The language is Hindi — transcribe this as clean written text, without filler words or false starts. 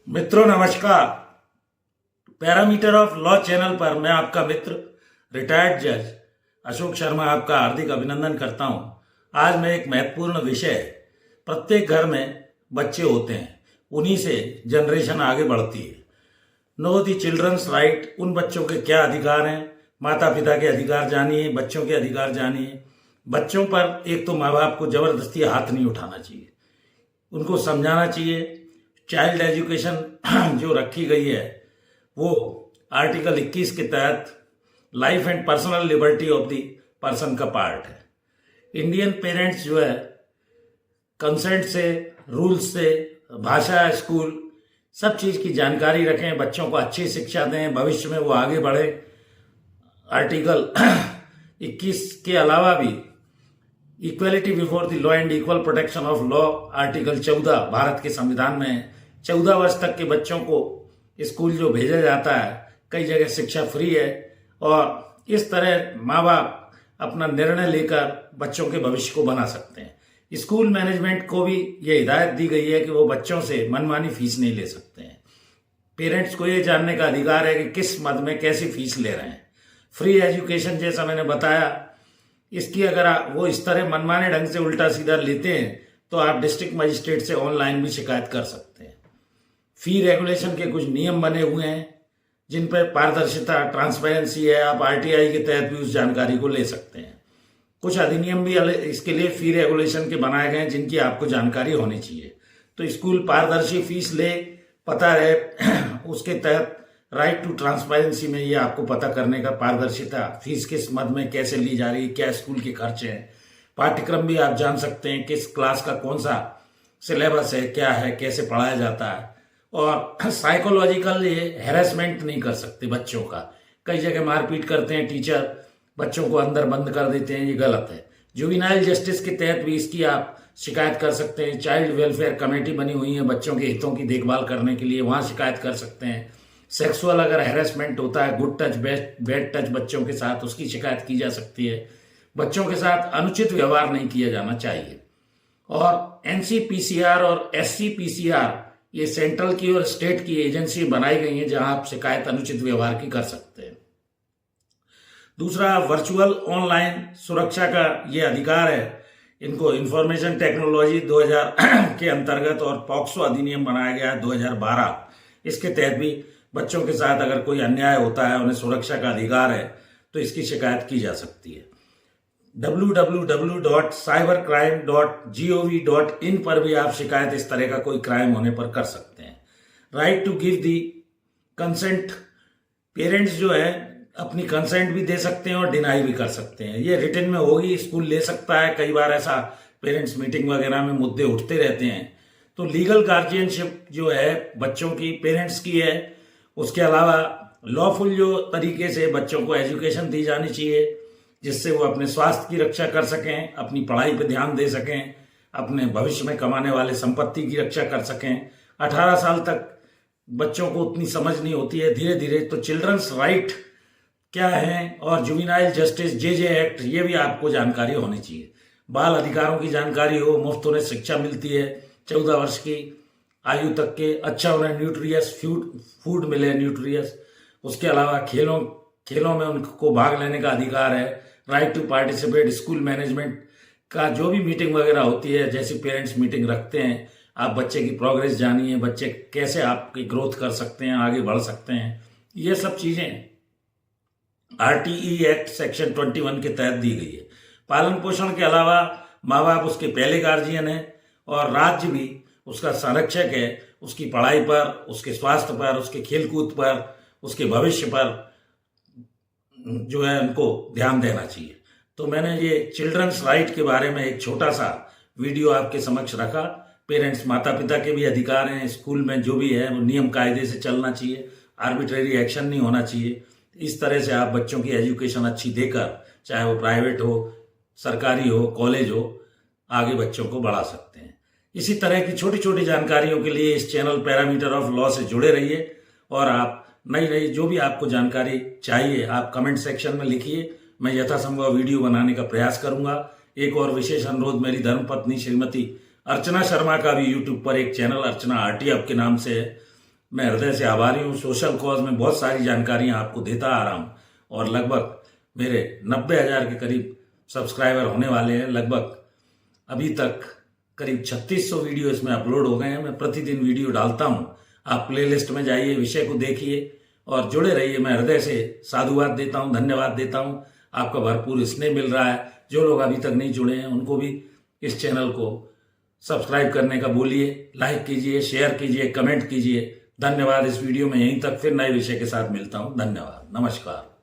मित्रों नमस्कार। पैरामीटर ऑफ लॉ चैनल पर मैं आपका मित्र रिटायर्ड जज अशोक शर्मा आपका हार्दिक अभिनंदन करता हूं। आज मैं एक महत्वपूर्ण विषय, प्रत्येक घर में बच्चे होते हैं, उन्हीं से जनरेशन आगे बढ़ती है। नो दी चिल्ड्रंस राइट, उन बच्चों के क्या अधिकार हैं, माता पिता के अधिकार जानिए, बच्चों के अधिकार जानिए। बच्चों पर एक तो माँ बाप को जबरदस्ती हाथ नहीं उठाना चाहिए, उनको समझाना चाहिए। चाइल्ड एजुकेशन जो रखी गई है वो आर्टिकल 21 के तहत life and personal liberty of the person का पार्ट है। इंडियन पेरेंट्स जो है कंसेंट से, रूल्स से, भाषा, स्कूल, सब चीज की जानकारी रखें, बच्चों को अच्छी शिक्षा दें, भविष्य में वो आगे बढ़े। आर्टिकल 21 के अलावा भी equality before the law and equal protection of law, article 14 Bharat के संविधान में 14 वर्ष तक के बच्चों को स्कूल जो भेजा जाता है, कई जगह शिक्षा फ्री है। और इस तरह माँ बाप अपना निर्णय लेकर बच्चों के भविष्य को बना सकते हैं। स्कूल मैनेजमेंट को भी ये हिदायत दी गई है कि वो बच्चों से मनमानी फीस नहीं ले सकते हैं। पेरेंट्स को ये जानने का अधिकार है कि किस मद में कैसी फीस ले रहे हैं। फ्री एजुकेशन जैसा मैंने बताया, इसकी अगर वो इस तरह मनमाने ढंग से उल्टा सीधा लेते हैं तो आप डिस्ट्रिक्ट मजिस्ट्रेट से ऑनलाइन भी शिकायत कर सकते हैं। फी रेगुलेशन के कुछ नियम बने हुए हैं जिन पर पारदर्शिता, ट्रांसपेरेंसी है। आप आरटीआई के तहत भी उस जानकारी को ले सकते हैं। कुछ अधिनियम भी इसके लिए फी रेगुलेशन के बनाए गए हैं जिनकी आपको जानकारी होनी चाहिए। तो स्कूल पारदर्शी फीस ले, पता रहे, उसके तहत राइट टू ट्रांसपेरेंसी में ये आपको पता करने का, पारदर्शिता, फीस किस मद में कैसे ली जा रही है, क्या स्कूल के खर्चे हैं। पाठ्यक्रम भी आप जान सकते हैं, किस क्लास का कौन सा सिलेबस है, क्या है, कैसे पढ़ाया जाता है। और साइकोलॉजिकल ये हैरेसमेंट नहीं कर सकते बच्चों का। कई जगह मारपीट करते हैं टीचर, बच्चों को अंदर बंद कर देते हैं, ये गलत है। जुवेनाइल जस्टिस के तहत भी इसकी आप शिकायत कर सकते हैं। चाइल्ड वेलफेयर कमेटी बनी हुई है बच्चों के हितों की देखभाल करने के लिए, वहां शिकायत कर सकते हैं। सेक्सुअल अगर हैरेसमेंट होता है, गुड टच, बैड टच बच्चों के साथ, उसकी शिकायत की जा सकती है। बच्चों के साथ अनुचित व्यवहार नहीं किया जाना चाहिए। और एनसीपीसीआर और एससीपीसीआर ये सेंट्रल की और स्टेट की एजेंसी बनाई गई है जहां आप शिकायत अनुचित व्यवहार की कर सकते हैं। दूसरा, वर्चुअल ऑनलाइन सुरक्षा का ये अधिकार है। इनको इंफॉर्मेशन टेक्नोलॉजी 2000 के अंतर्गत और पॉक्सो अधिनियम बनाया गया है 2012। इसके तहत भी बच्चों के साथ अगर कोई अन्याय होता है, उन्हें सुरक्षा का अधिकार है, तो इसकी शिकायत की जा सकती है। www.cybercrime.gov.in पर भी आप शिकायत इस तरह का कोई क्राइम होने पर कर सकते हैं। Right to give the consent, parents जो है अपनी कंसेंट भी दे सकते हैं और डिनाई भी कर सकते हैं। ये रिटन में होगी, स्कूल ले सकता है। कई बार ऐसा पेरेंट्स मीटिंग वगैरह में मुद्दे उठते रहते हैं। तो लीगल गार्जियनशिप जो है बच्चों की, पेरेंट्स की है। उसके अलावा लॉफुल जो तरीके से बच्चों को एजुकेशन दी जानी चाहिए जिससे वो अपने स्वास्थ्य की रक्षा कर सकें, अपनी पढ़ाई पर ध्यान दे सकें, अपने भविष्य में कमाने वाले संपत्ति की रक्षा कर सकें। 18 साल तक बच्चों को उतनी समझ नहीं होती है, धीरे धीरे। तो चिल्ड्रंस राइट क्या है और जुवेनाइल जस्टिस जेजे एक्ट, ये भी आपको जानकारी होनी चाहिए। बाल अधिकारों की जानकारी हो, मुफ्त उन्हें शिक्षा मिलती है 14 वर्ष की आयु तक के, अच्छा उन्हें न्यूट्रियस फूड मिले, न्यूट्रियस। उसके अलावा खेलों में उनको भाग लेने का अधिकार है। Right to participate, school management का जो भी मीटिंग वगैरह होती है, जैसी पेरेंट्स मीटिंग रखते हैं, आप बच्चे की प्रोग्रेस जानिए, बच्चे कैसे आपकी ग्रोथ कर सकते हैं, आगे बढ़ सकते हैं। ये सब चीजें आरटीई एक्ट सेक्शन 21 के तहत दी गई है। पालन पोषण के अलावा माँ बाप उसके पहले गार्जियन है और राज्य भी उसका संरक्षक है। उसकी पढ़ाई पर, उसके स्वास्थ्य पर, उसके खेलकूद पर, उसके भविष्य पर जो है उनको ध्यान देना चाहिए। तो मैंने ये चिल्ड्रंस राइट के बारे में एक छोटा सा वीडियो आपके समक्ष रखा। पेरेंट्स, माता पिता के भी अधिकार हैं। स्कूल में जो भी है वो नियम कायदे से चलना चाहिए, आर्बिट्रेरी एक्शन नहीं होना चाहिए। इस तरह से आप बच्चों की एजुकेशन अच्छी देकर, चाहे वो प्राइवेट हो, सरकारी हो, कॉलेज हो, आगे बच्चों को बढ़ा सकते हैं। इसी तरह की छोटी छोटी जानकारियों के लिए इस चैनल पैरामीटर ऑफ लॉ से जुड़े रहिए। और आप नई जो भी आपको जानकारी चाहिए आप कमेंट सेक्शन में लिखिए, मैं यथासंभव वीडियो बनाने का प्रयास करूंगा। एक और विशेष अनुरोध, मेरी धर्मपत्नी श्रीमती अर्चना शर्मा का भी यूट्यूब पर एक चैनल अर्चना आरटी आपके नाम से है, मैं हृदय से आभारी हूँ। सोशल कॉज में बहुत सारी जानकारियां आपको देता आ रहा हूँ और लगभग मेरे 90,000 के करीब सब्सक्राइबर होने वाले हैं। लगभग अभी तक करीब 3600 वीडियो इसमें अपलोड हो गए हैं। मैं प्रतिदिन वीडियो डालता हूँ। आप प्लेलिस्ट में जाइए, विषय को देखिए और जुड़े रहिए। मैं हृदय से साधुवाद देता हूँ, धन्यवाद देता हूँ। आपका भरपूर स्नेह मिल रहा है। जो लोग अभी तक नहीं जुड़े हैं उनको भी इस चैनल को सब्सक्राइब करने का बोलिए, लाइक कीजिए, शेयर कीजिए, कमेंट कीजिए। धन्यवाद। इस वीडियो में यहीं तक, फिर नए विषय के साथ मिलता हूँ। धन्यवाद, नमस्कार।